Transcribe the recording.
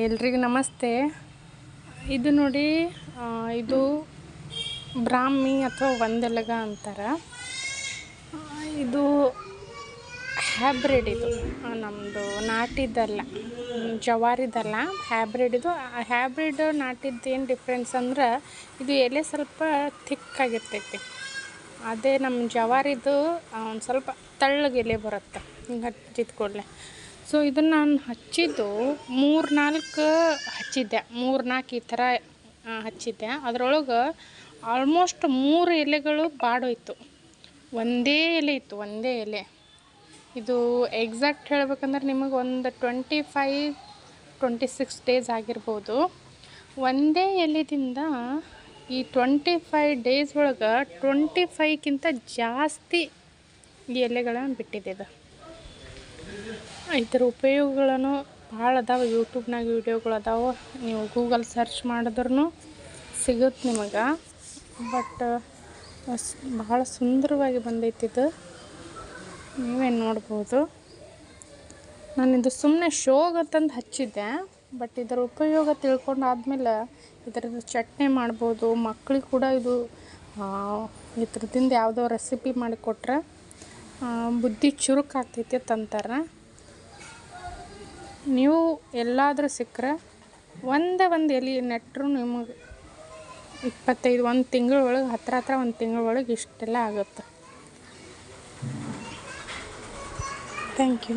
ಎಲ್ರಿಗೂ ನಮಸ್ತೆ. ಇದು ನೋಡಿ, ಇದು ಬ್ರಾಹ್ಮಿ ಅಥವಾ ಒಂದೆಲಗ ಅಂತಾರೆ. ಇದು ಹ್ಯಾಬ್ರಿಡ್. ಇದು ನಮ್ಮದು ನಾಟಿದ್ದಲ್ಲ, ಜವಾರಿದಲ್ಲ, ಹ್ಯಾಬ್ರಿಡ್. ಇದು ಹ್ಯಾಬ್ರಿಡ್ ನಾಟಿದ್ದು ಏನು ಡಿಫ್ರೆನ್ಸ್ ಅಂದ್ರೆ, ಇದು ಎಲೆ ಸ್ವಲ್ಪ ಥಿಕ್ಕಾಗಿರ್ತೈತಿ. ಅದೇ ನಮ್ಮ ಜವಾರಿದು ಒಂದು ಸ್ವಲ್ಪ ತೆಳ್ಳಗೆ ಎಲೆ ಬರುತ್ತೆ, ಹಿಂಗೆ ಹಚ್ಚಿದ ಕೂಡಲೇ. ಸೊ ಇದನ್ನು ನಾನು ಹಚ್ಚಿದ್ದು 3-4 ಹಚ್ಚಿದ್ದೆ, 3-4 ಈ ಥರ ಹಚ್ಚಿದ್ದೆ. ಅದರೊಳಗೆ ಆಲ್ಮೋಸ್ಟ್ 3 ಎಲೆಗಳು ಬಾಡೋಯ್ತು. ಒಂದೇ ಎಲೆ ಇತ್ತು, ಒಂದೇ ಎಲೆ. ಇದು ಎಕ್ಸಾಕ್ಟ್ ಹೇಳ್ಬೇಕಂದ್ರೆ ನಿಮಗೆ ಒಂದು 25-26 ಡೇಸ್ ಆಗಿರ್ಬೋದು. ಒಂದೇ ಎಲೆದಿಂದ ಈ 25 ಡೇಸ್ ಒಳಗೆ 25ಕ್ಕಿಂತ ಜಾಸ್ತಿ ಎಲೆಗಳನ್ನು ಬಿಟ್ಟಿದೆ. ಇದರ ಉಪಯೋಗಗಳನ್ನು ಭಾಳ ಅದಾವೆ. ಯೂಟ್ಯೂಬ್ನಾಗ ವೀಡಿಯೋಗಳು ಅದಾವೆ, ನೀವು ಗೂಗಲ್ ಸರ್ಚ್ ಮಾಡಿದ್ರೂ ಸಿಗುತ್ತೆ ನಿಮಗೆ. ಬಟ್ ಭಾಳ ಸುಂದರವಾಗಿ ಬಂದೈತಿ. ಇದು ನೀವೇ ನೋಡ್ಬೋದು. ನಾನಿದು ಸುಮ್ಮನೆ ಶೋಗಂತಂದು ಹಚ್ಚಿದ್ದೆ. ಬಟ್ ಇದರ ಉಪಯೋಗ ತಿಳ್ಕೊಂಡಾದ್ಮೇಲೆ ಇದರದ್ದು ಚಟ್ನಿ ಮಾಡ್ಬೋದು. ಮಕ್ಳಿಗೆ ಕೂಡ ಇದು ಇದ್ರದಿಂದ ಯಾವುದೋ ರೆಸಿಪಿ ಮಾಡಿಕೊಟ್ರೆ ಬುದ್ಧಿ ಚುರುಕಾಗ್ತೈತಿ ಅಂತಾರೆ. ನೀವು ಎಲ್ಲಾದರೂ ಸಿಕ್ಕರೆ ಒಂದು ಎಲೆ ನೆಟ್ಟರು ನಿಮಗೆ 25 ಒಂದು ತಿಂಗಳೊಳಗೆ ಹತ್ರ 1 ತಿಂಗಳೊಳಗೆ ಇಷ್ಟೆಲ್ಲ ಆಗುತ್ತೆ. Thank you.